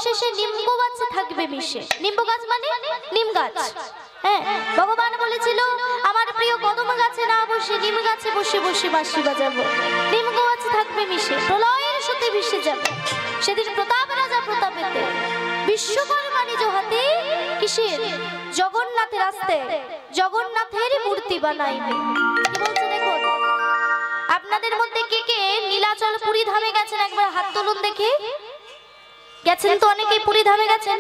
অবশেষে নিম্ব গাছে থাকবে মিশে। নিম্ব গাছ মানে নিম গাছ। হ্যাঁ, ভগবান বলেছিল আমার প্রিয় কদম গাছে না বসে নিম গাছে বসে বসে বাঁশি বাজাবো। নিম গাছে থাকবে মিশে, প্রলয়ের সাথে মিশে যাবে। সেদিন প্রতাপ রাজা প্রতাপেতে বিশ্বকর্মা নিজ হাতে কিসের? জগন্নাথের আস্তে জগন্নাথের মূর্তি বানাইবে। কি বলছে দেখুন, আপনাদের মধ্যে কে কে নীলাচল পুরী ধামে গেছেন? একবার হাত তুলুন দেখি। গেছেন তো অনেকেই, পুরী ধামে গেছেন।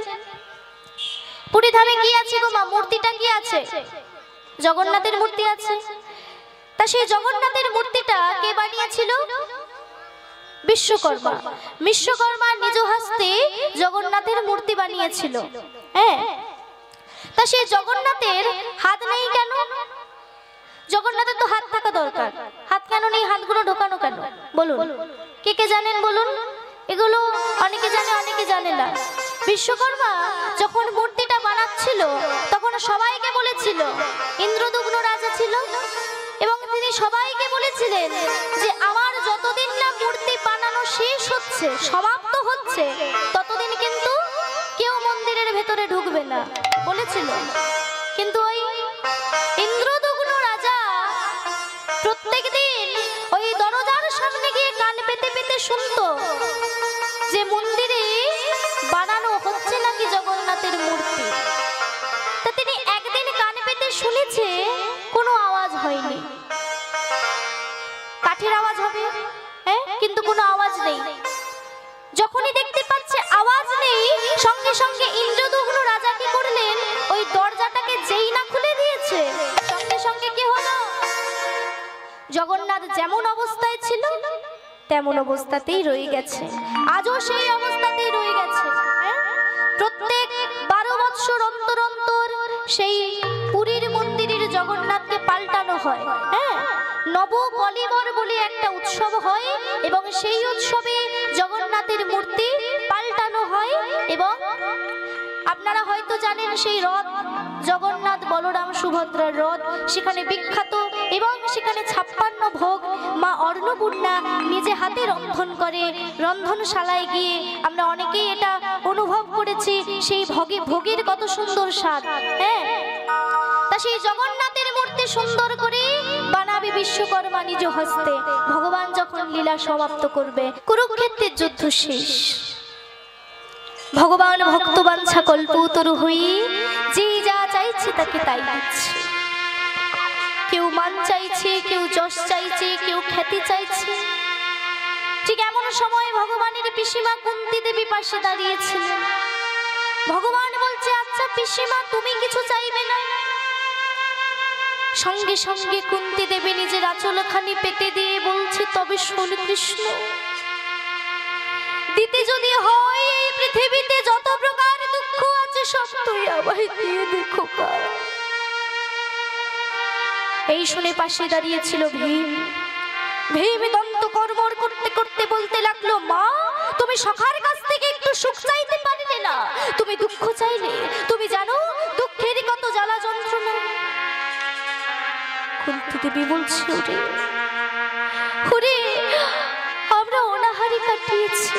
পুরী ধামে কি আছে গো মা? মূর্তিটা কি আছে? জগন্নাথের মূর্তি আছে। তা সেই জগন্নাথের মূর্তিটা কে বানিয়েছিল? বিশ্বকর্মা। বিশ্বকর্মা নিজ হস্তে জগন্নাথের মূর্তি বানিয়েছিল। হ্যাঁ, তা সেই জগন্নাথের হাত নেই কেন? জগন্নাথের তো হাত থাকা দরকার। হাত কেন নেই? হাতগুলো ঢোকানো কেন বলুন? কে কে জানেন বলুন? এগুলো অনেকে জানে, অনেকে জানে না। বিশ্বকর্মা যখন মূর্তিটা বানাচ্ছিল তখন সবাইকে বলেছিল, ইন্দ্রদুগ্ন রাজা ছিল এবং তিনি সবাইকে বলেছিলেন যে আমার যতদিন না মূর্তি বানানো শেষ হচ্ছে, সমাপ্ত হচ্ছে, ততদিন কিন্তু কেউ মন্দিরের ভেতরে ঢুকবে না বলেছিল। কিন্তু ওই ইন্দ্রদুগ্ন রাজা প্রত্যেক দিন ওই দরজার সামনে গিয়ে কান পেতে পেতে শুনতো যে মন্দিরে বানানো হচ্ছে নাকি জগন্নাথের মূর্তি। তা তিনি একদিন কান পেতে শুনেছে কোনো আওয়াজ হয়নি। কাঠের আওয়াজ হবে, হ্যাঁ, কিন্তু কোনো আওয়াজ নেই। যখনই দেখতে পাচ্ছে আওয়াজ নেই, সঙ্গে সঙ্গে ইন্দ্রদুগ্ন রাজা কি করলেন? ওই দরজাটাকে যেই না খুলে দিয়েছে, সঙ্গে সঙ্গে কি হলো? জগন্নাথ যেমন অবস্থায় ছিল তেমন অবস্থাতেই রয়ে গেছে। আজও সেই অবস্থাতেই রয়ে গেছে। প্রত্যেক 12 বৎসর অন্তর অন্তর সেই পুরীর মন্দিরের জগন্নাথকে পাল্টানো হয়। হ্যাঁ, নব কলিবর বলে একটা উৎসব হয় এবং সেই উৎসবে জগন্নাথের মূর্তি পাল্টানো হয়। এবং আপনারা হয়তো জানেন সেই রথ, জগন্নাথ বলরাম সুভদ্রার রথ, সেখানে বিখ্যাত এবং সেখানে 56 ভোগ মা অন্নপূর্ণা নিজে হাতে রন্ধন করে। রন্ধনশালায় গিয়ে আমরা অনেকেই এটা অনুভব করেছি, সেই ভোগের কত সুন্দর স্বাদ। হ্যাঁ, তা সেই জগন্নাথের মূর্তি সুন্দর করে বানাবে বিশ্বকর্মা নিজ হস্তে। ভগবান যখন লীলা সমাপ্ত করবে, কুরুক্ষেত্রের যুদ্ধ শেষ, ভগবান ভক্তবাঞ্ছা কল্পতরু হয়ে যে যা চাইছে তাকে তাই দিচ্ছে। কেউ মান চাইছে, কেউ যশ চাইছে, কেউ খ্যাতি চাইছে। ঠিক এমন সময় ভগবানের পিসিমা কুন্তি দেবী পাশে দাঁড়িয়েছিলেন। ভগবান বলছে, আচ্ছা পিসিমা তুমি কিছু চাইবে না? সঙ্গে সঙ্গে কুন্তি দেবী নিজের আঁচলখানি পেতে দিয়ে বলছে, তবে শোন কৃষ্ণ, দিতে যদি হয় এই পৃথিবীতে যত প্রকার দুঃখ আছে সব তুই আমায় দিয়ে দেখো। এই শুনে পাশে দাঁড়িয়েছিল ভীম। ভীম দন্ত কর্মর করতে করতে বলতে লাগলো, মা তুমি সখার কাছ থেকে একটু সুখ চাইতে পারলে না? তুমি দুঃখ চাইলে? তুমি জানো দুঃখের কত জ্বালা যন্ত্রণা? কুন্তি দেবী বলছে, ওরে ওরে আমরা অনাহারি কাটিয়েছি,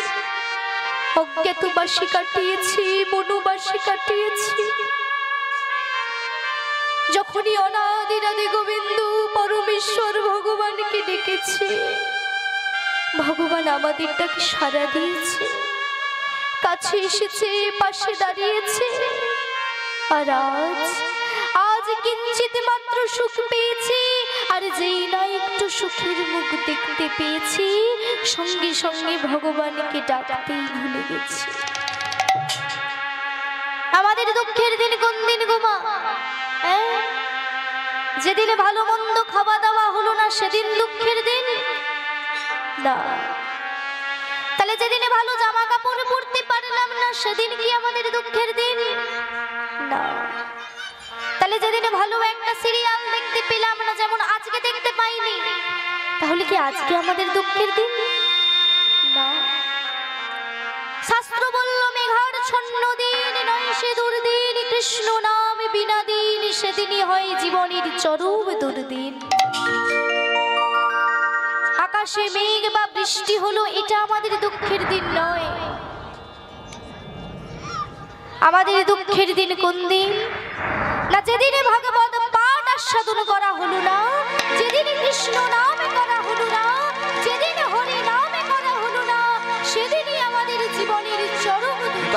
অজ্ঞাতবাসী কাটিয়েছি, বনবাসী কাটিয়েছি। যখনই অনাদিরাদি গোবিন্দ পরমেশ্বর ভগবানকে ডেকেছে, ভগবান আমাদেরটাকে সাড়া দিয়েছে, কাছে এসেছে, পাশে দাঁড়িয়েছে। আর আজ কিঞ্চিত মাত্র সুখ পেয়েছি, আর যেই না একটু সুখের মুখ দেখতে পেয়েছি, সঙ্গে সঙ্গে ভগবানকে ডাকতেই ভুলে গেছি। আমাদের দুঃখের দিন কোন দিন গো মা? যেদিনে ভালো মন্দ খাওয়া দাওয়া হলো না সেদিন দুঃখের দিন না? তাহলে যেদিনে ভালো জামা কাপড় পরতে পারলাম না সেদিন কি আমাদের দুঃখের দিন না? তাহলে যেদিনে ভালো একটা সিরিয়াল দেখতে পেলাম না, যেমন আজকে দেখতে পাইনি, তাহলে কি আজকে আমাদের দুঃখের দিন না? শাস্ত্র বলল, মেঘার ছন্ন দিন নয় সে দুর্দিন, কৃষ্ণ নাম বিনা দিন সেদিনই হয় জীবনের চরম দুর্দিন। আকাশে মেঘ বা বৃষ্টি হলো, এটা আমাদের দুঃখের দিন নয়। আমাদের দুঃখের দিন কোন দিন? না যেদিনে ভাগবত পাঠ আস্বাদন করা হলো না, যেদিন কৃষ্ণ নামে করা হলো না, যেদিন হরি নামে করা হলো না, সেদিনই আমাদের জীবনের চরম দুঃখ।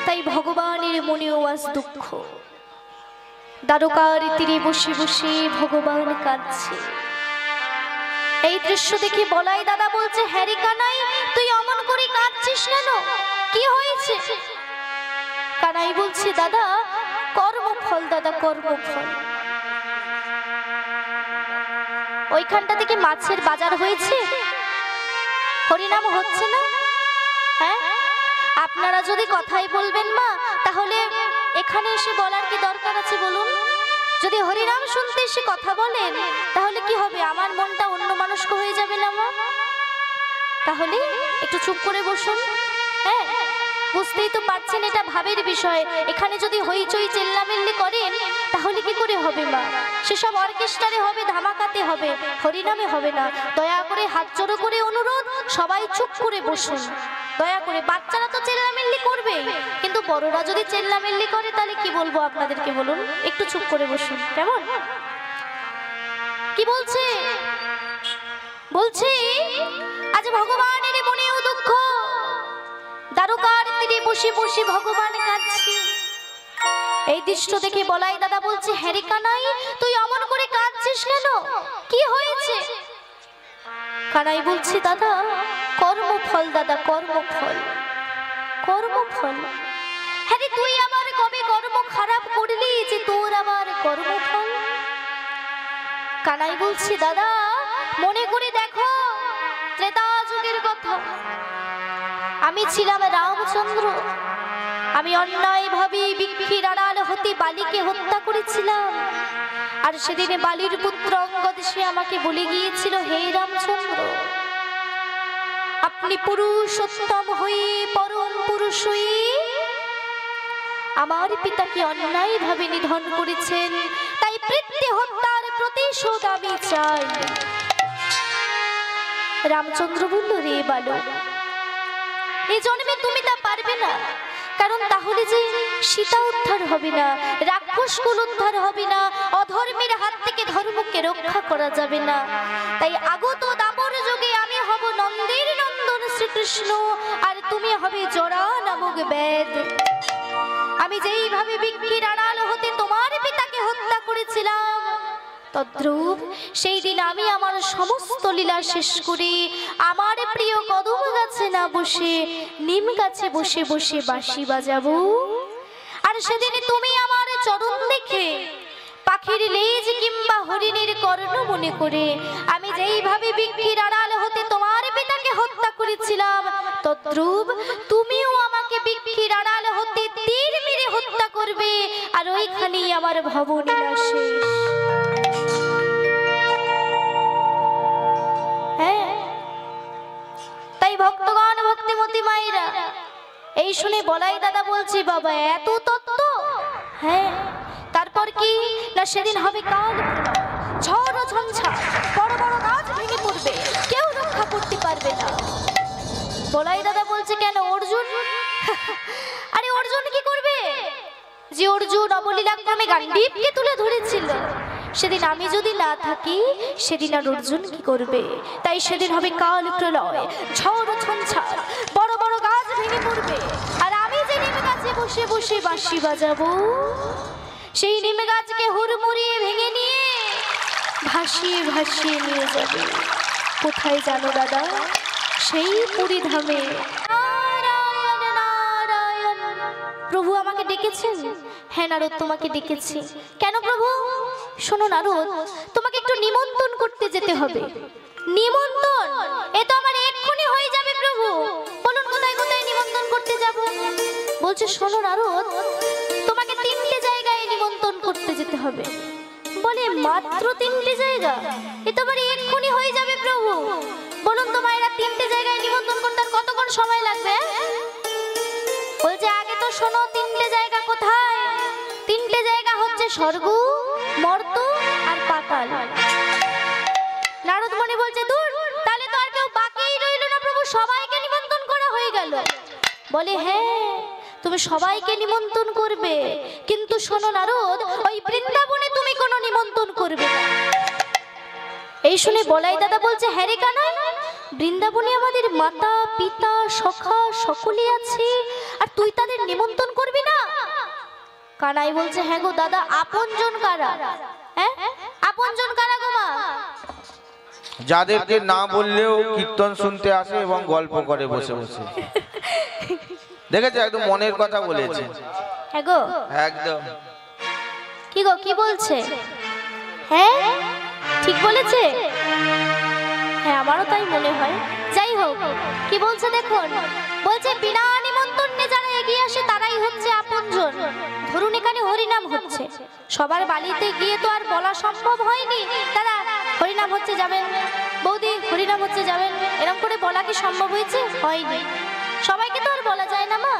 তাই ভগবানের মনেও আজ দুঃখ। দ্বারকার তীরে বসে বসে ভগবান কাঁদছে। এই দৃশ্য দেখে বলাই দাদা বলছে, হ্যাঁ রে কানাই, তুই অমন করে কাঁদছিস কেন? কি হয়েছে? কানাই বলছে, দাদা কর্মফল, দাদা কর্মফল। ওইখানটা থেকে মাছের বাজার হয়েছে, হরিনাম হচ্ছে না। হ্যাঁ, আপনারা যদি কথাই বলবেন মা, তাহলে এখানে এসে বলার কি দরকার আছে বলুন? যদি হরিনাম শুনতে এসে কথা বলেন, তাহলে কি হবে? আমার মনটা অন্য মানুষকে হয়ে যাবে না মা? তাহলে একটু চুপ করে বসুন। হ্যাঁ, বুঝতেই তো পারছেন এটা ভাবের বিষয়। এখানে যদি হইচই চেল্লামেল্লি করেন, তাহলে কি করে হবে মা? সেসব অর্কেস্ট্রারে হবে, ধামাকাতে হবে, হরিনামে হবে না। দয়া করে হাত জোড়ো করে অনুরোধ, সবাই চুপ করে বসুন দয়া করে। বাচ্চারা তো চেল্লামেল্লি করবে, কিন্তু বড়রা যদি চেল্লামেল্লি করে তাহলে কি বলবো আপনাদেরকে বলুন? একটু চুপ করে বসুন, কেমন? কি বলছে? বলছে আজ ভগবানের মনেও দুঃখ, দ্বারকার তীরে বসে বসে ভগবান কাঁদছে। এই দৃশ্য দেখে বলাই দাদা বলছে, হ্যাঁ রে কানাই, তুই অমন করে কাঁদছিস কেন? কি হয়েছে? কানাই বলছে, দাদা কর্মফল, দাদা কর্মফল, কর্মফল। হ্যাঁ রে, তুই আমার কবে কর্ম খারাপ করলি যে তোর আবার কর্মফল? কানাই বলছে, দাদা মনে করে দেখো ত্রেতা যুগের কথা। আমি ছিলাম রামচন্দ্র, আমি অন্যায়ভাবে বৃক্ষের আড়াল হতে বালিকে হত্যা করেছিলাম। আর সেদিনে বালির পুত্র অঙ্গদ সে আমাকে বলে গিয়েছিল, হে রামচন্দ্র, আপনি পুরুষোত্তম হয়ে পরম পুরুষ হয়ে আমার পিতাকে অন্যায়ভাবে নিধন করেছেন, তাই পিতৃ হত্যার প্রতিশোধ আমি চাই। রামচন্দ্র বলল, রে বালক, এই জন্মে তুমি তা পারবে না, কারণ তাহলে যে সীতা উদ্ধার হবে না, রাক্ষসকুল উদ্ধার হবে না, অধর্মের হাত থেকে ধর্মকে রক্ষা করা যাবে না। তাই আগত দাপর যুগে আমি হব নন্দের নন্দন শ্রীকৃষ্ণ, আর তুমি হবে জরা নামক বেদ। আমি যেইভাবে বৃক্ষের আড়াল হতে তোমার পিতাকে হত্যা করেছিলাম, তদ্রূপ সেই দিন আমি আমার সমস্ত লীলা শেষ করে আমার প্রিয় কদম গাছে না বসে নিম গাছে বসে বসে বাঁশি বাজাবো। আর সেদিন তুমি আমার চরণ দেখে পাখির লেজ কিংবা হরিণের কর্ণ মনে করে আমি যেইভাবে বৃক্ষের আড়াল হতে তোমার পিতাকে হত্যা করেছিলাম, তদ্রূপ তুমিও আমাকে বৃক্ষের আড়াল হতে তীর মেরে হত্যা করবে। আর ওইখানেই আমার ভবলীলা শেষ। তাই ভক্তগণ, ভক্তিমতী মায়েরা, এই শুনে বলাই দাদা বলছি, বাবা এত তত্ত্ব? হ্যাঁ, তারপর কি না সেদিন হবে কাল ঝড় ও ঝঞ্ঝা, বড় বড় গাছ ভেঙে পড়বে, কেউ রক্ষা করতে পারবে না। বলাই দাদা বলছে, কেন অর্জুন? আরে অর্জুন কি করবে? যে অর্জুন অবলীলাক্রমে গান্ডীবকে তুলে ধরেছিল, সেদিন আমি যদি না থাকি, সেদিন আর অর্জুন কি করবে? তাই সেদিন হবে কাল প্রলয়, ঝড় ঝঞ্ঝার, বড় বড় গাছ ভেঙে পড়বে। আর আমি যে নিম গাছে বসে বসে বাঁশি বাজাবো, সেই নিম গাছকে হুড়মুড়িয়ে ভেঙে নিয়ে ভাসিয়ে ভাসিয়ে নিয়ে যাবে কোথায় জানো দাদা? সেই পুরী ধামে। নারায়ণ নারায়ণ। প্রভু আমাকে ডেকেছেন? হ্যাঁ নারদ, তোমাকে ডেকেছি। কেন প্রভু? শোনো নারদ, তোমাকে একটু নিমন্ত্রণ করতে যেতে হবে। নিমন্ত্রণ? এ তো আমার এক্ষুনি হয়ে যাবে প্রভু। বলুন কোথায় কোথায় নিমন্ত্রণ করতে যাব? বলছে শোনো নারদ, তোমাকে 3টে জায়গায় নিমন্ত্রণ করতে যেতে হবে। বলে মাত্র 3টে জায়গা? এ তো আমার এক্ষুনি হয়ে যাবে প্রভু। বলুন তোমায় এরা 3টে জায়গায় নিমন্ত্রণ করতে আর কতক্ষণ সময় লাগবে? বলছে আগে তো শোনো 3টে জায়গা কোথায়। 3টে জায়গা হচ্ছে স্বর্গ, মর্ত আর পাতাল। নারদ মুনি বলছে দূর, তাহলে তো আর কেউ বাকিই রইল না প্রভু, সবাইকে নিমন্ত্রণ করা হয়ে গেল। বলে হ্যাঁ তুমি সবাইকে নিমন্ত্রণ করবে, কিন্তু শোনো নারদ, ওই বৃন্দাবনে তুমি কোনো নিমন্ত্রণ করবে না। এই শুনে বলাই দাদা বলছে হ্যাঁ রে কানাই, বৃন্দাবনে আমাদের মাতা পিতা সখা সকলে আছে, আর তুই তাদের নিমন্ত্রণ করবি না? কানাই বলছে হ্যাঁ গো দাদা, আপনজন কারা? হ্যাঁ আপনজন কারা গো মা? যাদেরকে না বললেও কীর্তন শুনতে আসে এবং গল্প করে বসে বসে। দেখেছে, একদম মনের কথা বলেছে। হ্যাঁ গো একদম। কি গো কি বলছে? হ্যাঁ ঠিক বলেছে। হ্যাঁ আমারও তাই মনে হয়। যাই হোক, কি বলছে দেখুন, বলছে বিনা নিমন্ত্রণে যারা এগিয়ে আসে তারাই হচ্ছে আপনজন। ধরুন এখানে হরিনাম হচ্ছে, সবার বাড়িতে গিয়ে তো আর বলা সম্ভব হয়নি দাদা হরিনাম হচ্ছে যাবেন, বৌদি হরিনাম হচ্ছে যাবেন, এরকম করে বলা কি সম্ভব হয়েছে? হয়নি। সবাইকে তো আর বলা যায় না মা।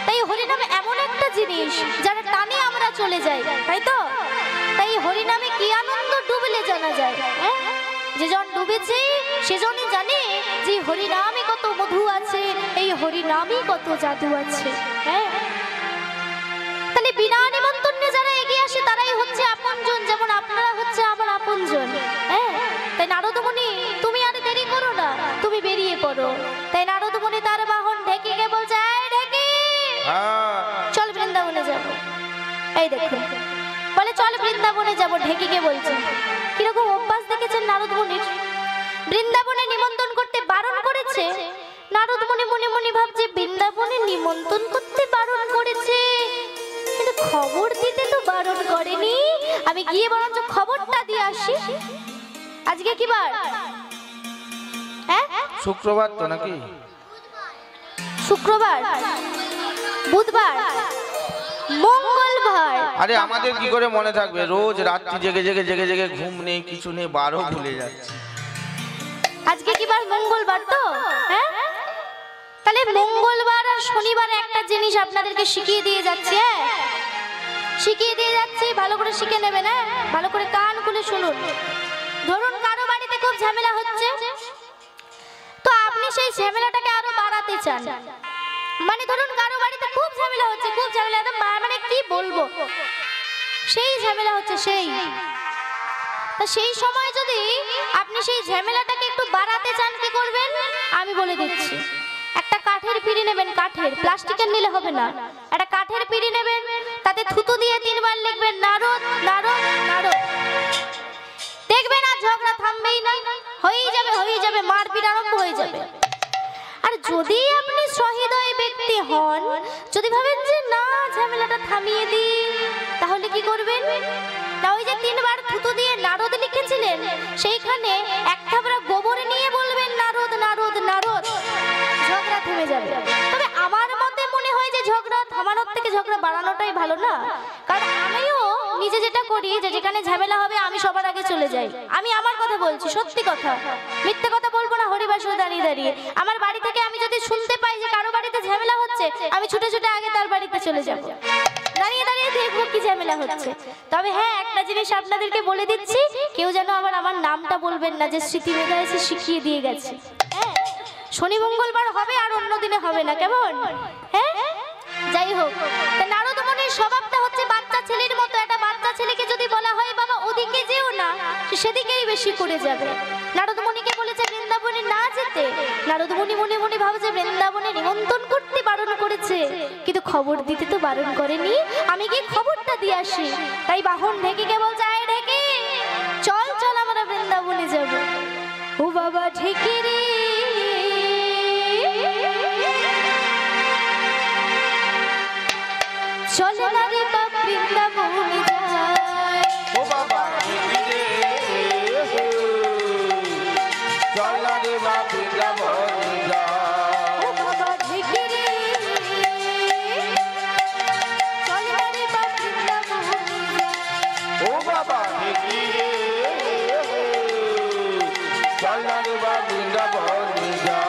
তাই হরিনাম এমন একটা জিনিস যার টানে আমরা চলে যাই, তাই তো? তাই হরিনামে কি আনন্দ ডুবলে জানা যায়। হ্যাঁ যেজন ডুবেছে সেজনই জানে যে হরিনামে কত মধু আছে, এই হরিনামে কত জাদু আছে। হ্যাঁ তাহলে বিনা নিমন্ত্রণে যারা এগিয়ে আসে তারাই হচ্ছে আপনজন, যেমন আপনারা হচ্ছে আমার আপনজন। হ্যাঁ তাই নারদ মুনি তুমি আর দেরি করো না, তুমি বেরিয়ে পড়ো। তাই নারদ মুনি তার বাহন ঢেকিকে বলছে এই ঢেকি চল বৃন্দাবনে যাব। এই দেখুন বলে চল বৃন্দাবনে যাব, ঢেকিকে বলছে। কিরকম অভ্যাস দেখেছেন নারদ মুনির, বৃন্দাবনে নিমন্ত্রণ করতে বারণ করেছে। নারদ মুনি মনে মনে ভাবছে বৃন্দাবনে নিমন্ত্রণ করতে বারণ করেছে, কিন্তু খবর দিতে তো বারণ করেনি, আমি গিয়ে বরঞ্চ খবরটা দিয়ে আসি। আজকে কি বার? হ্যাঁ শুক্রবার তো নাকি? শুক্রবার, বুধবার, মঙ্গলবার। আরে আমাদের কি করে মনে থাকবে, রোজ রাত্রি জেগে জেগে জেগে জেগে ঘুম নেই কিছু নেই, বারও ভুলে যাচ্ছে। আজকে কি বার? মঙ্গলবার তো। হ্যাঁ তাহলে মঙ্গলবার আর শনিবার একটা জিনিস আপনাদেরকে শিখিয়ে দিয়ে যাচ্ছি। হ্যাঁ শিখিয়ে দিয়ে যাচ্ছি, ভালো করে শিখে নেবেন। হ্যাঁ ভালো করে কান খুলে শুনুন। ধরুন কারো বাড়িতে খুব ঝামেলা হচ্ছে, তো আপনি সেই ঝামেলাটাকে আরো বাড়াতে চান। মানে ধরুন কারো বাড়িতে খুব ঝামেলা হচ্ছে, খুব ঝামেলা, একদম মানে কি বলবো, সেই ঝামেলা হচ্ছে সেই। তা সেই সময় যদি আপনি সেই ঝামেলাটাকে একটু বাড়াতে চান, কি করবেন আমি বলে দিচ্ছি। একটা কাঠের পিঁড়ি নেবেন, কাঠের, প্লাস্টিকের নিলে হবে না। একটা কাঠের পিঁড়ি নেবেন, তাতে থুতু দিয়ে 3 বার লিখবেন নারদ নারদ নারদ। দেখবেন আর ঝগড়া থামবেই না, হয়ে যাবে মারপিট আরম্ভ হয়ে যাবে। আর যদি আপনি সহৃদয় ব্যক্তি হন, যদি ভাবেন যে না ঝামেলাটা থামিয়ে দিই, তাহলে কি করবেন না, ওই যে 3 বার থুতু দিয়ে নারদ লিখেছিলেন সেইখানে এক থাবড়া গোবর নিয়ে বলবেন নারদ নারদ নারদ, ঝগড়া থেমে যাবে। তবে আমার মতে মনে হয় যে ঝগড়া থামানোর থেকে ঝগড়া বাড়ানোটাই ভালো না। কারণ আমিও নিজে যেটা করি, যে যেখানে ঝামেলা হবে আমি সবার আগে চলে যাই। আমি আমার কথা বলছি, সত্যি কথা, মিথ্যে কথা বলবো না। হরিবাসরে দাঁড়িয়ে দাঁড়িয়ে আমার বাড়ি থেকে আমি যদি শুনতে পাই যে কারো বাড়িতে ঝামেলা হচ্ছে, আমি ছুটে ছুটে আগে তার বাড়িতে চলে যাব, দাঁড়িয়ে দাঁড়িয়ে দেখবো কি ঝামেলা হচ্ছে। তবে হ্যাঁ একটা জিনিস আপনাদেরকে বলে দিচ্ছি, কেউ যেন আবার আমার নামটা বলবেন না যে স্মৃতি মেধা এসে শিখিয়ে দিয়ে গেছে। হ্যাঁ শনি মঙ্গলবার হবে, আর অন্য দিনে হবে না, কেমন? হ্যাঁ যাই হোক, নারদ মুনির স্বভাবটা হচ্ছে বাচ্চা ছেলের মতো। একটা বাচ্চা ছেলেকে যদি বলা হয় বাবা ওদিকে যেও না, সেদিকেই বেশি করে যাবে। নারদ মুনিকে বলেছে বৃন্দাবনে না যেতে, নারদ মুনি মনে মনে ভাবছে বৃন্দাবনে নিমন্ত্রণ করতে বারণ করেছে, কিন্তু খবর দিতে তো বারণ করেনি, আমি গিয়ে খবরটা দিয়ে আসি। তাই বাহন ঢেকিকে বলছে আয় ঢেকি চল চল আমরা বৃন্দাবনে যাব। ও বাবা ঢেকি রে চলে না রে বাপ বৃন্দাবনে যায়। ও বাবা ঢেকি রে চল না রে বাপ বৃন্দাবনে যায়। ও বাবা ঢেকি রে চলে না রে বাপ বৃন্দাবনে যায়। ও বাবা ঢেকি রে চল না রে বাপ বৃন্দাবনে যায়।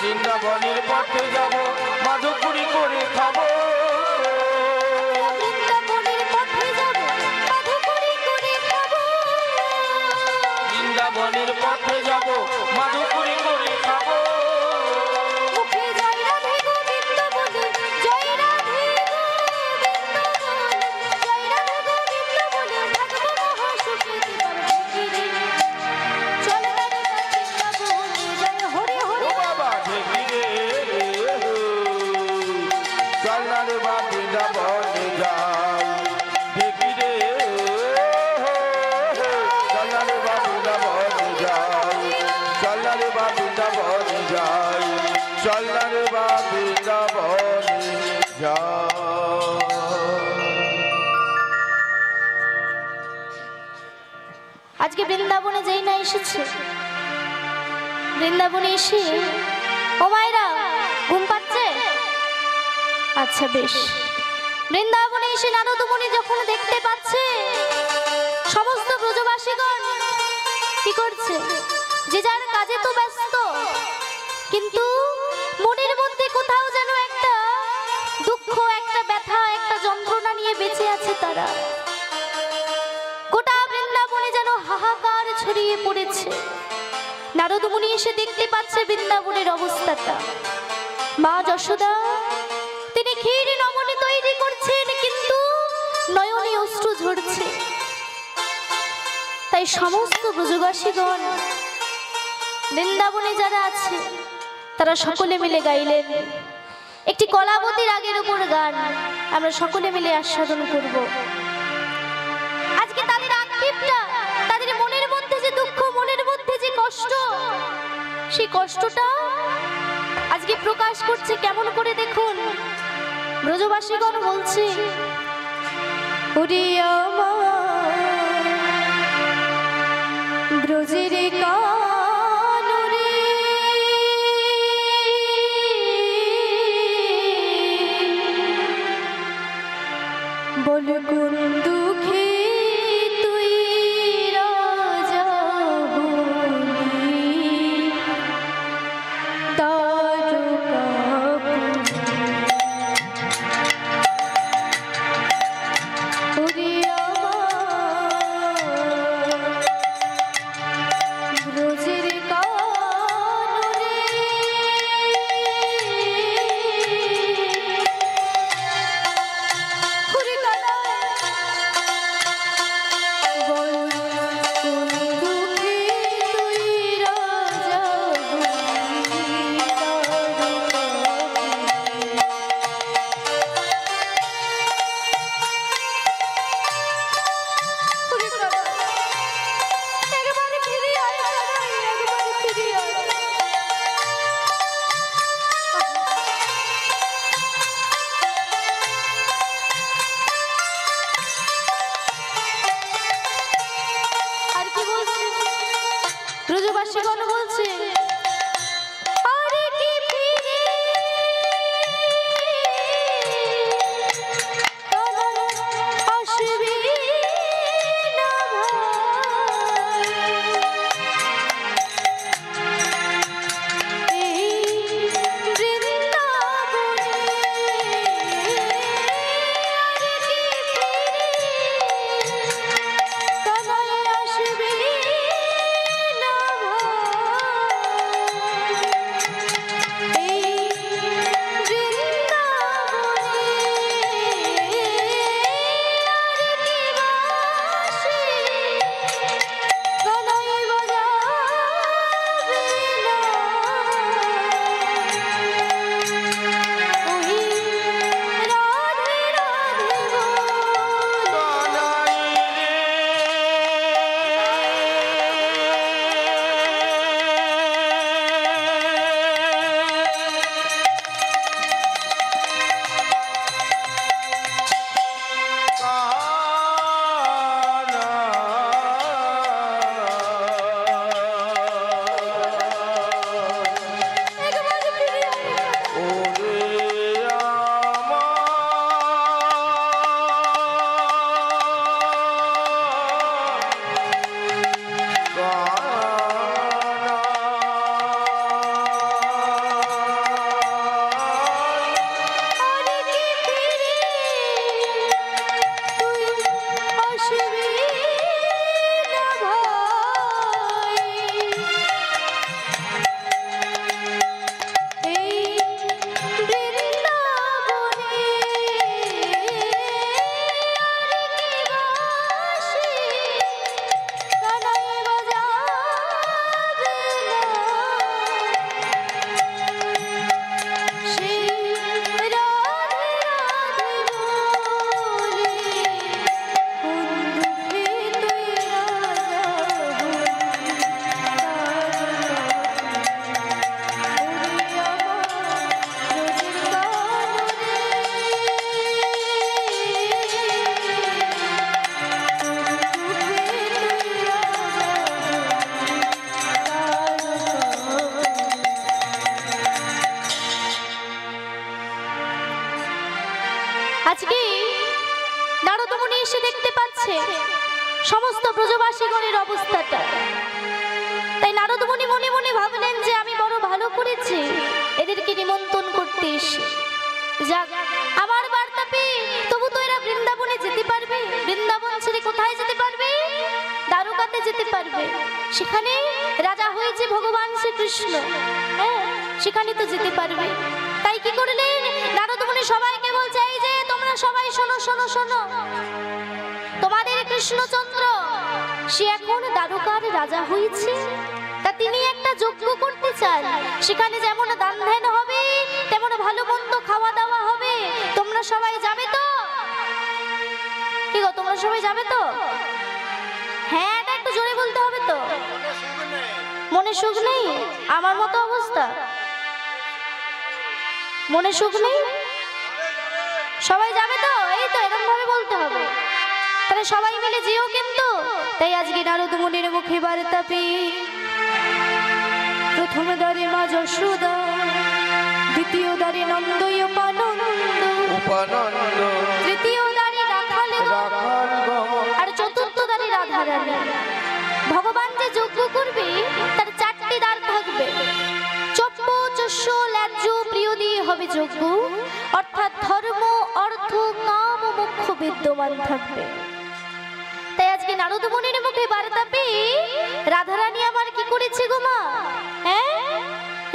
বৃন্দাবনের পথে যাব মাধুপুরি করে খাবো, বৃন্দাবনের বৃন্দাবনের পথে যাব মাধুপুরি করে খাবো মুখে জয় রাধে গোবিন্দ বলে, জয় রাধে গোবিন্দ বলে, জয় রাধে গোবিন্দ বলে থাকবো মহাসুখে জীবন ফিরে। চল না রে বৃন্দাবনে জয় হরি হরি। ও বাবা ঢেকি রে চল না রে বা বৃন্দাবনে যাই ঢেকি রে চল না রে বা বৃন্দাবনে যাই চল না রে বা বৃন্দাবনে যাই চল না রে বা বৃন্দাবনে যাই। আজকে বৃন্দাবনে যেই না এসেছে, বৃন্দাবনে এসে ও মায়েরা ঘুম পাচ্ছে? আচ্ছা বেশ। বৃন্দাবনে এসে নারদ মুনি যখন দেখতে পাচ্ছে সমস্ত ব্রজবাসীগণ কি করছে, যে যার কাজে তো ব্যস্ত, কিন্তু মনের মধ্যে কোথাও যেন একটা দুঃখ, একটা ব্যথা, একটা যন্ত্রণা নিয়ে বেঁচে আছে তারা। গোটা বৃন্দাবনে যেন হাহাকার ছড়িয়ে পড়েছে। নারদ মুনি এসে দেখতে পাচ্ছে বৃন্দাবনের অবস্থাটা। মা যশোদা তিনি ক্ষীর নমনে তৈরি করছেন, কিন্তু নয়নে অশ্রু ঝরছে। তাই সমস্ত ব্রজবাসীগণ বৃন্দাবনে যারা আছে তারা সকলে মিলে গাইলেন একটি কলাবতী রাগের উপর গান। আমরা সকলে মিলে আস্বাদন করব। আজকে তাদের আক্ষেপটা, তাদের মনের মধ্যে যে দুঃখ, মনের মধ্যে যে কষ্ট, সেই কষ্টটা আজকে প্রকাশ করছে কেমন করে দেখুন। ব্রজবাসীগণ বলছে, ওরে আমার ব্রজের কানরে বল কোন দুঃখে তুই রাজা হলি ওরে আমার ব্রজের কানরে ওরে কানায় বল কোন দুঃখে তুই রাজা একবারে ফিরে আয়, একবারে ফিরে আয়। আর কি বলছে ব্রজবাসীগণ? বলছে, আরে কি ফিরে আসবি না ভাই এই বৃন্দাবনে। আরে কি ফিরে কানাই আসবি না ভাই আজকে নারদ মুনি এসে দেখতে পাচ্ছে সমস্ত ব্রজবাসীগণের অবস্থাটা। তাই নারদ মুনি মনে মনে ভাবলেন যে আমি বড় ভালো করেছি এদেরকে নিমন্ত্রণ করতে এসে। যাক, আমার বার্তা পেয়ে তবু তো এরা বৃন্দাবনে যেতে পারবে। বৃন্দাবন ছেড়ে কোথায় যেতে পারবে? দ্বারকাতে যেতে পারবে। সেখানে রাজা হয়েছে ভগবান শ্রীকৃষ্ণ, হ্যাঁ, সেখানে তো যেতে পারবে। তাই কি করলেন? নারদ মুনি সবাইকে বলছে, এই যে তোমরা সবাই শোনো শোনো শোনো, তোমাদের কৃষ্ণচন্দ্র সে এখন দ্বারকার রাজা হয়েছে। তা তিনি একটা যজ্ঞ করতে চান, সেখানে যেমন দান ধ্যান হবে তেমন ভালো মন্দ খাওয়া দাওয়া হবে। তোমরা সবাই যাবে তো? কি গো, তোমরা সবাই যাবে তো? হ্যাঁ, এটা একটু জোরে বলতে হবে তো। মনে সুখ নেই? আমার মতো অবস্থা, মনে সুখ নেই? সবাই যাবে তো? এই তো এরকম ভাবে বলতে হবে, তাহলে সবাই মিলে যেও কিন্তু। তাই আজকে নারদ মুনির মুখে বার্তা পেয়ে প্রথম দ্বারে মা যশোদা, দ্বিতীয় দ্বারে নন্দ উপানন্দ, তৃতীয় দ্বারে রাখাল, আর চতুর্থ দ্বারে রাধারানী। ভগবান যে যজ্ঞ করবে তার 4টি দ্বার থাকবে। চপ্প, চস্য, ল্যাজ্জ, প্রিয় দিয়ে হবে যজ্ঞ, অর্থাৎ ধর্ম, অর্থ, কাম ও মোক্ষ বিদ্যমান থাকবে। তাই আজকে নারদ মুনির মুখে বার্তা পেয়ে রাধারানী আমার কি করেছে গো মা? হ্যাঁ,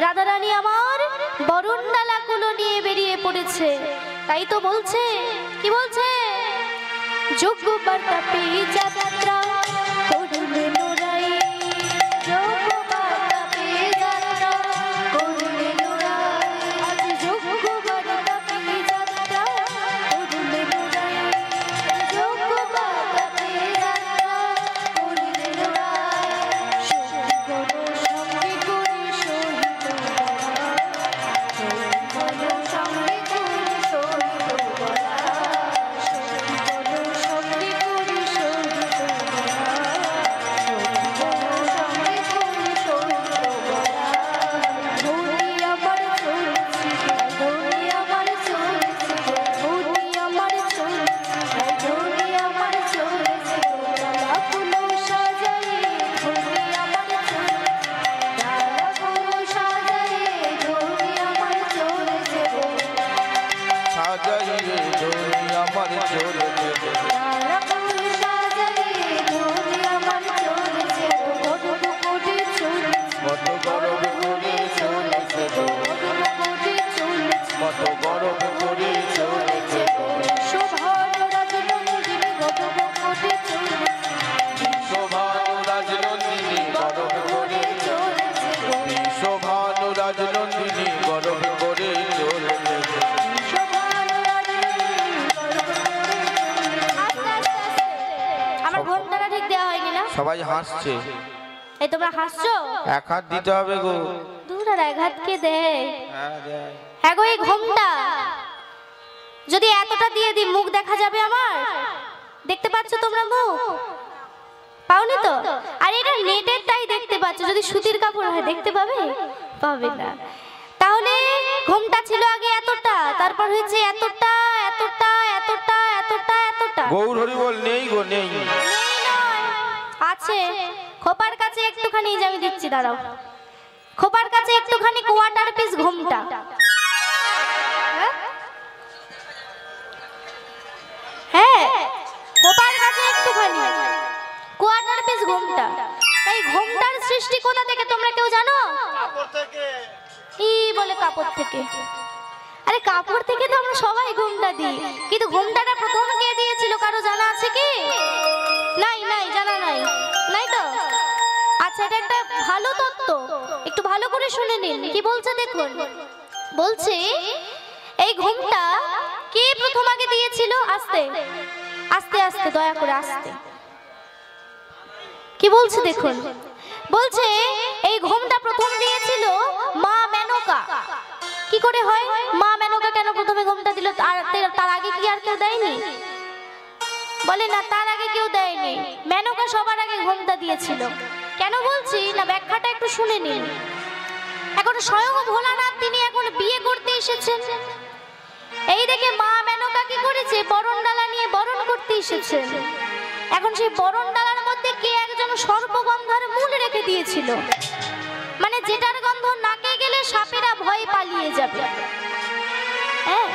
রাধারানী আমার বরণডালাগুলো নিয়ে বেরিয়ে পড়েছে। তাই তো বলছে, কি বলছে? যজ্ঞ বার্তা পেয়ে যাত্রা করবে নোরাই, যজ্ঞ বার্তা পেয়ে যাত্রা করবে নোরাই, আজ যজ্ঞ বার্তা পেয়ে যাত্রা করবে নোরাই, যজ্ঞ বার্তা পেয়ে যাত্রা করবে নোরাই, সঙ্গীগণ সঙ্গে করে সহিত বলা, সঙ্গীগণ সঙ্গে করে সহিত বলা, সঙ্গীগণ সঙ্গে করে সহিত বলা, সঙ্গীগণ সঙ্গে করে সহিত বলা। ধনী আমার চলেছি, ধনী আমার চলেছি, ধনী আমার চলেছি, ধনী আমার চলেছি, ডালা ফুলো সাজায়ে ধনী আমার চলেছি, ডালা ফুলো সাজায়ে ধনী আমার চলেছে, সাজাইয়ে ধনী আমার চলেছে, ডালা ফুলো সাজায়ে ধনী আমার চলেছে, কত কোটি চলেছে, কত গরব করে চলেছে গো, কত গরব করে চলেছে গো, শোভানো রাজনন্দিনী কত কোটি চলেছে, শোভানু রাজনন্দিনী গরব করে, শোভানু রাজনন্দিনী গরব করে চলেছে। শোভানো রাজনন্দিনী কত কোটি। আস্তে আস্তে আস্তে, আমার ঘোমটাটা ঠিক দেওয়া হয়নি না? সবাই হাসছে, এই তোমরা হাসছো? এক হাত দিতে হবে গো। দূর আর এক হাত কে দেয়? হ্যাঁ, দেয়। হ্যাঁ গো, এই ঘোমটা যদি এতটা দিয়ে দিই মুখ দেখা যাবে আমার? দেখতে পাচ্ছ তোমরা মুখ? পাওনি তো? আর এটা নেটের তাই দেখতে পাচ্ছ, যদি সুতির কাপড় হয় দেখতে পাবে? পাবে না। তাহলে ঘোমটা ছিল আগে এতটা, তারপর হয়েছে এতটা, এতটা, এতটা, এতটা, এতটা। গৌর হরি বল, নেই গো, নেই। নেই নয়, আছে। খোপার কাছে একটুখানি, এই যে আমি দিচ্ছি, দাঁড়াও। খোপার কাছে একটুখানি কোয়ার্টার পিস ঘোমটা। হ্যাঁ, খোপার কাছে একটুখানি কোয়ার্টার পিস ঘোমটা। তাই ঘোমটার সৃষ্টি কোথা থেকে তোমরা কেউ জানো? কি বলে কাপড় থেকে? আরে কাপড় থেকে তো আমরা সবাই ঘোমটা দিই, কিন্তু ঘোমটাটা প্রথম কে দিয়েছিল কারো জানা আছে কি? নাই, নাই, জানা নাই, নাই তো? আচ্ছা, এটা একটা ভালো তত্ত্ব, একটু ভালো করে শুনে নিন। কি বলছে দেখুন, বলছে এই ঘোমটা কে প্রথম আগে দিয়েছিল? আস্তে আস্তে আস্তে, দয়া করে আস্তে। কি বলছে দেখুন, বলছে এই ঘোমটা প্রথম দিয়েছিল মা মেনকা। কি করে হয়? মা মেনকা কেন প্রথমে ঘোমটা দিল? তার আগে কি আর কেউ দেয়নি? বলে না, তার আগে কেউ দেয়নি, মেনকা সবার আগে ঘোমটা দিয়েছিল। কেন বলছি না, ব্যাখ্যাটা একটু শুনে নিন। এখন স্বয়ং ভোলানাথ তিনি এখন বিয়ে করতে এসেছেন। এই দেখে মা মেনকা কি করেছে, বরণ ডালা নিয়ে বরণ করতে এসেছে। এখন সেই বরণ ডালার মধ্যে কে একজন সর্পগন্ধার মূল রেখে দিয়েছিল, মানে যেটার গন্ধ নাকে গেলে সাপেরা ভয় পালিয়ে যাবে। হ্যাঁ,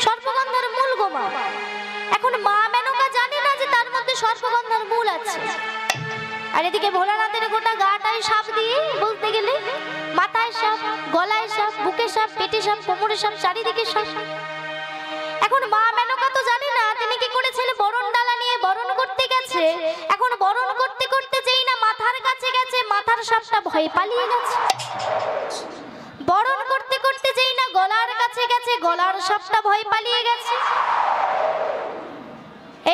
সর্পগন্ধার মূল গোমা। এখন মা মেনকা জানে না যে তার মধ্যে সর্পগন্ধার মূল আছে। আর এদিকে ভোলানাথের গোটা গাটাই সাপ দিয়ে, বলতে গেলে মাথায় সাপ, গলায় সাপ, বুকে সাপ, পেটে সাপ, কোমরে সাপ, চারিদিকে সাপ। এখন মা মেনকা তো জানে না, তিনি কি করেছেন, বরণ ডালা নিয়ে বরণ করতে গেছে। এখন বরণ করতে করতে যেই না মাথার কাছে গেছে, মাথার সাপটা ভয় পালিয়ে গেছে। বরণ করতে করতে যেই না গলার কাছে গেছে, গলার সাপটা ভয় পালিয়ে গেছে।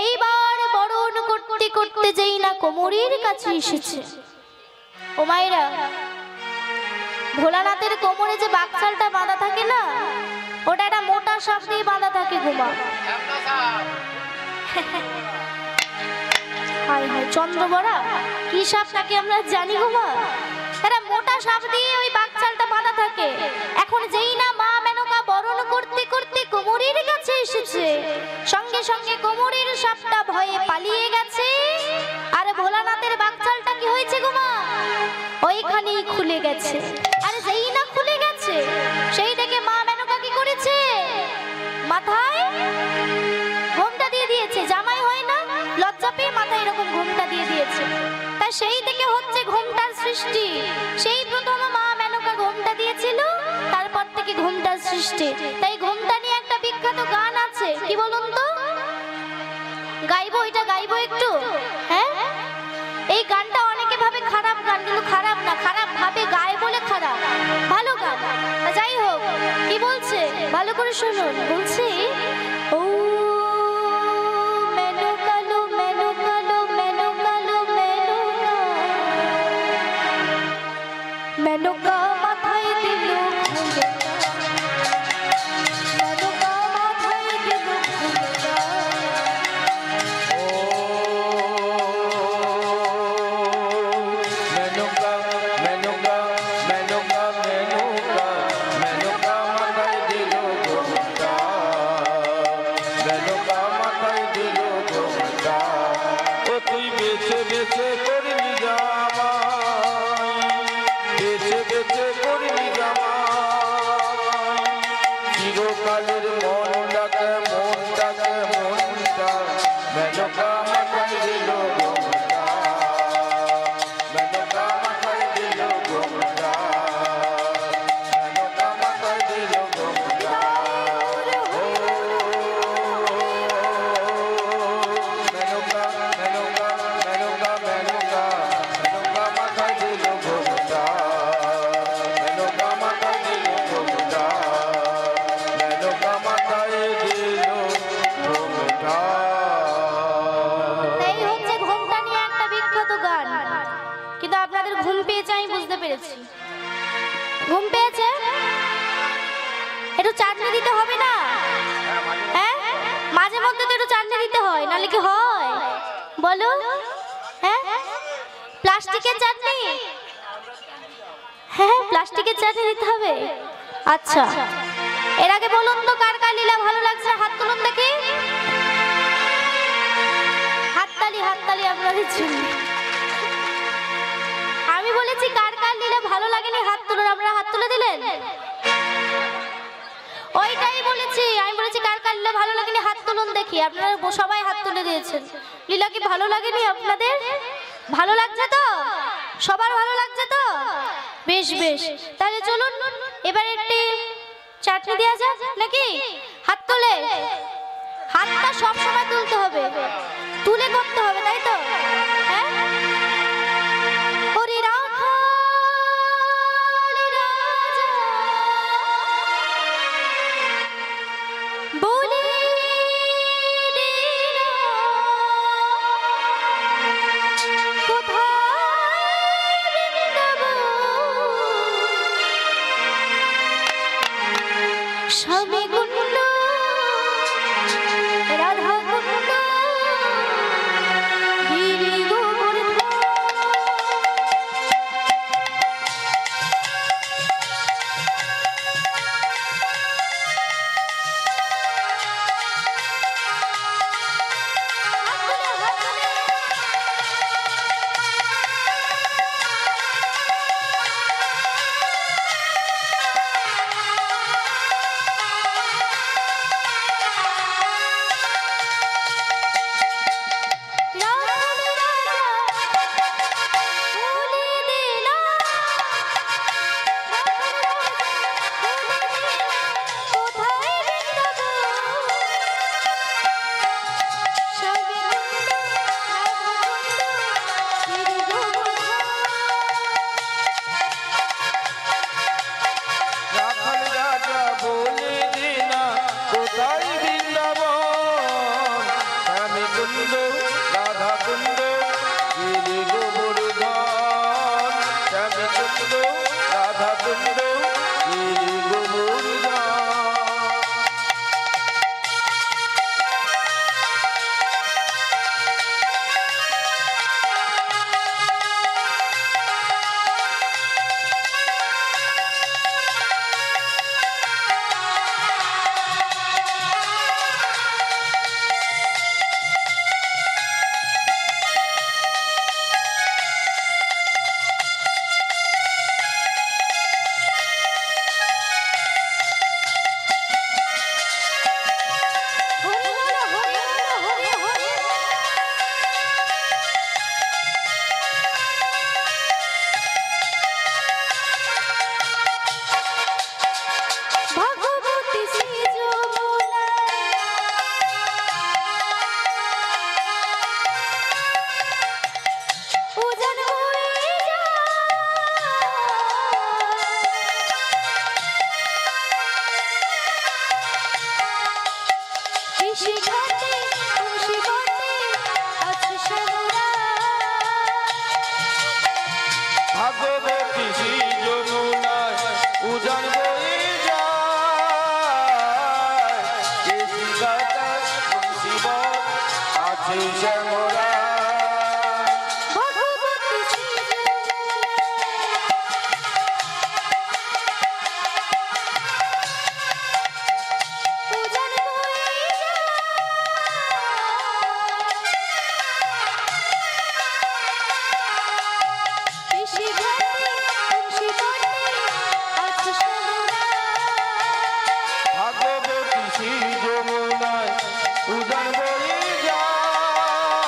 এইবার বরণ করতে করতে যেই না কোমরের কাছে এসেছে। ও মায়েরা, ভোলানাথের কোমরে যে বাকছালটা বাঁধা থাকে না, ওটা একটা মোটা সাপ দিয়ে বাঁধা থাকে গোমা। হাই হাই, চন্দ্রবড়া কি সাপ তাকে আমরা জানি গোমা, একটা মোটা সাপ দিয়ে ওই বাকছালটা বাঁধা থাকে। এখন যেই না মা মেনকা বরণ করতে করতে কোমরের কাছে এসেছে, সঙ্গে সঙ্গে কোমরের সাপটা ভয়ে পালিয়ে গেছে। আর ভোলানাথের বাকছালটা কি হয়েছে গোমা, ওইখানেই খুলে গেছে। আর যেই না খুলে গেছে, সেই থেকে মা মেনকা কি করেছে, মাথায় ঘোমটা দিয়ে দিয়েছে। জামাই হয় না, লজ্জা পেয়ে মাথায় এরকম ঘোমটা দিয়ে দিয়েছে। তা সেই থেকে হচ্ছে ঘোমটার সৃষ্টি। সেই প্রথম মা মেনকা ঘোমটা দিয়েছিল, তারপর থেকে ঘোমটার সৃষ্টি। তাই ঘোমটা নিয়ে একটা বিখ্যাত গান আছে, কি বলুন তো, গাইবো, এটা গাইবো একটু। হ্যাঁ, এই গানটা অনেকে ভাবে খারাপ গান, কিন্তু খারাপ না, খারাপ ভাবে গায় বলে খারাপ, ভালো গান। যাই হোক, কি বলছে ভালো করে শুনুন। বলছি, ও মেনকালো মেনকালো মেনকালো মেনকা, মেনকা মাথায় দিল ঘোমটা, মেনকা মাথায় দিল ঘোমটা। চিরকালের মনটাকে মনটাকে মনটা মেনকা মাথায় দিল ঘোমটা, মেনকা মাথায় দিল ঘোমটা, মেনকা মাথায় দিল ঘোমটা। ও মেনকা মেনকা মেনকা মেনকা মেনকা মাথায় দিল ঘোমটা, মেনকা মাথায় দিল ঘোমটা, মেনকা মাথায় দিল ঘোমটা। এই হচ্ছে ঘোমটা নিয়ে একটা বিখ্যাত গান। কিন্তু আপনাদের ঘুম পেয়েছে, আমি বুঝতে পেরেছি। ঘুম পেয়েছে, একটু চাটনি দিতে হবে না? হ্যাঁ, মাঝে মধ্যে তো একটু চাটনি দিতে হয়, নাহলে কি হয় বলো? হ্যাঁ, প্লাস্টিকের চাটনি, হ্যাঁ প্লাস্টিকের চাটনি দিতে হবে। আচ্ছা, এর আগে বলুন তো কার কার লীলা ভালো লাগছে, হাত তুলুন দেখি। হাততালি, হাততালি আপনাদের জন্য। আমি বলেছি কার কার লীলা ভালো লাগেনি হাত তুলুন, আপনারা হাত তুলে দিলেন। ওইটাই বলেছি, আমি বলেছি কার কার লীলা ভালো লাগেনি হাত তুলুন দেখি। আপনারা সবাই হাত তুলে দিয়েছেন। লীলা কি ভালো লাগেনি আপনাদের? ভালো লাগছে তো? সবার ভালো লাগছে তো? বেশ বেশ, তাহলে চলুন এবার একটি চাটনি দেওয়া যাক নাকি? হাত তুলে, হাতটা সব সময় তুলতে হবে, তুলে করতে হবে, তাই তো? হ্যাঁ, হরি রাখা রাজা বলে দিল কোথায় বৃন্দাবন, স্বামী কুণ্ড রাধা কুণ্ড গিরি গোবর্ধন। কুন্দ গিরি গোবর ভাগবতী শ্রী যমুনায় উজান বয়ে যায় কেশি গাতা শিব আছে শ্যামরা ভাগবতী শ্রী যমুনায় উজান বয়ে যায়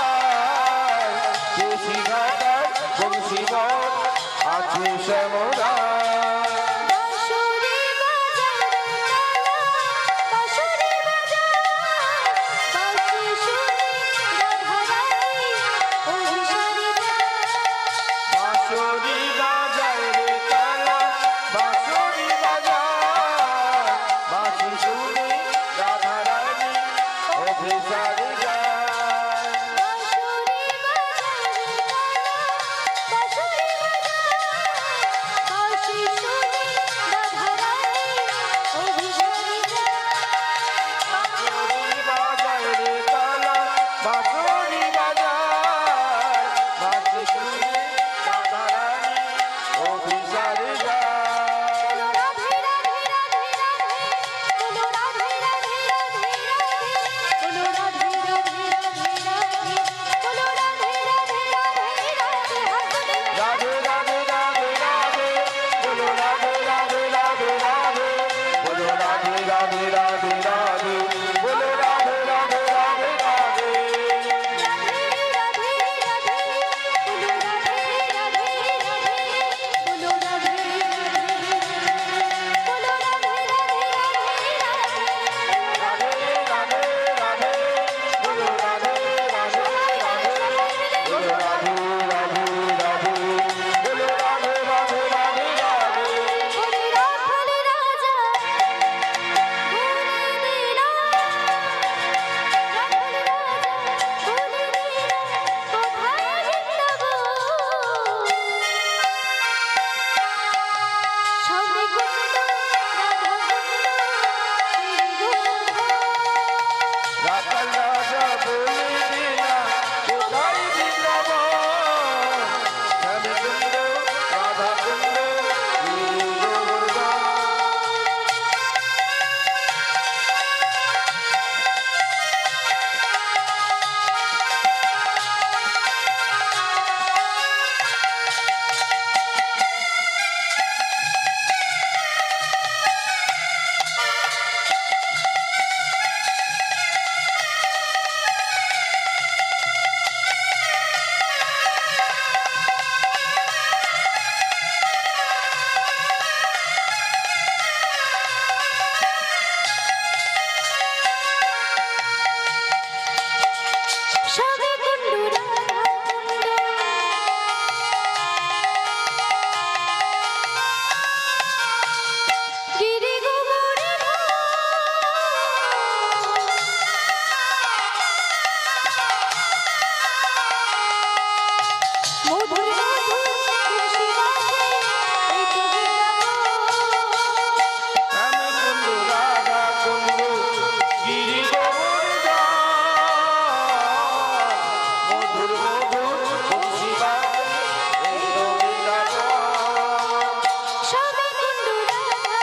শ্যামে কুণ্ডু রাধা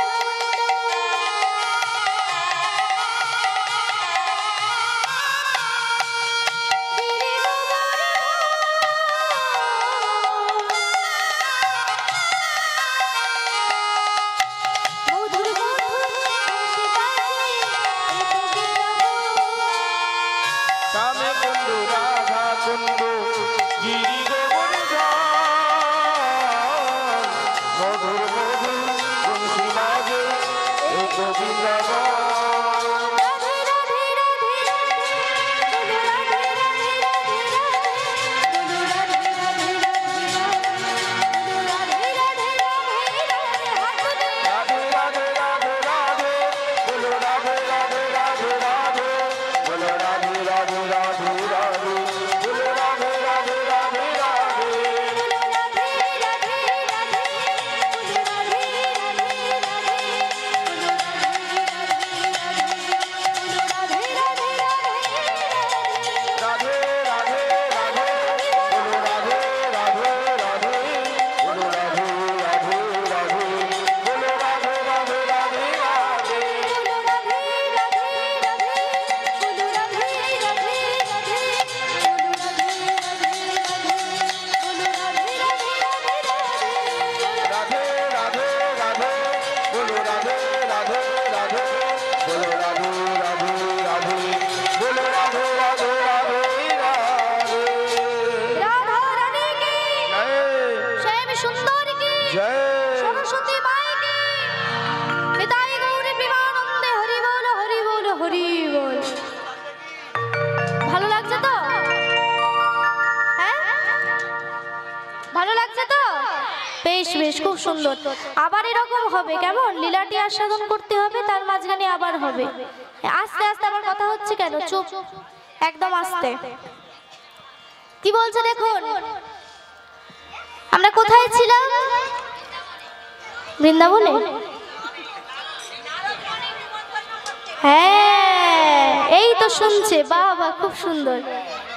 শ্যামে কুণ্ডু রাধা কুণ্ডু গিরি গোবর্ধন মধুর মধুর বংশী বাজে এই গোবিন্দগণ। খুব সুন্দর। আবার এরকম হবে, কেমন লীলাটি আস্বাদন করতে হবে, তার মাঝখানে আবার হবে। আস্তে আস্তে আবার কথা হচ্ছে কেন? চুপ, একদম আস্তে। কি বলছে দেখুন, আমরা কোথায় ছিলাম? বৃন্দাবনে। হ্যাঁ, এই তো শুনছে। বাবা, খুব সুন্দর।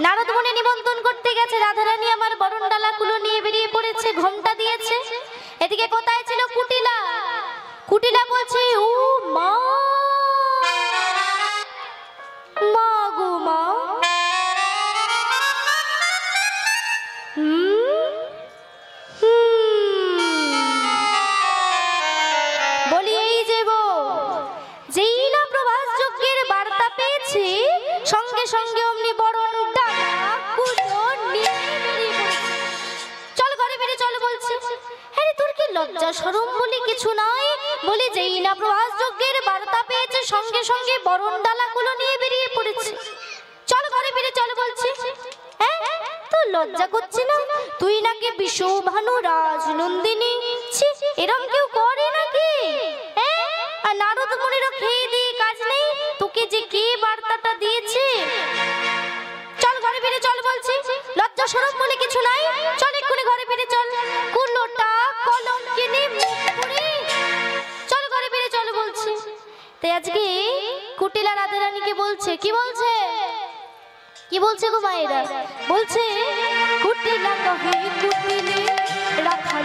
নারদ মুনি নিমন্ত্রণ করতে গেছে, রাধারানী আমার বরণ ডালা কুলো নিয়ে বেরিয়ে পড়েছে, ঘোমটা দিয়েছে। এদিকে কোথায় ছিল কুটিলা? কুটিলা বলছে, ও মা, মা গো মা, বলি এই যে যেই না প্রভাস যজ্ঞের বার্তা পেয়েছে, সঙ্গে সঙ্গে অমনি বরণ ডালা কুলো নিয়ে বেরিয়ে পড়েছে। চল ঘরে বেরিয়ে চল বলছে। হ্যাঁ, তোর কি লজ্জা শরম বলি কিছু নাই? বলি যেই না প্রভাস যজ্ঞের বার্তা পেয়েছে, সঙ্গে সঙ্গে বরণ ডালা কুলো নিয়ে বেরিয়ে পড়েছে। চল ঘরে বেরিয়ে চল বলছে। হ্যাঁ, তোর লজ্জা করছে না? তুই নাকি বিশ্বভানু রাজনন্দিনী, এরম কেউ করে নাকি? আর নারদ মুনিরও খেয়ে দিয়ে কাজ নেই, তোকে যে কে বার্তাটা দিয়েছে? চল ঘরে বেরিয়ে চল বলছি। লজ্জা শরম বলে কিছু নাই, চল এক্ষুনি ঘরে বেরিয়ে চল। কুলোটা কলঙ্কিনী মুখপুরি, চল ঘরে বেরিয়ে চল বলছি। তাই আজকে কুটিলা রাধারানীকে বলছে, কি বলছে? কি বলছে গো মায়েরা? বলছে কুটিলা কহে কুটিলে রাখাল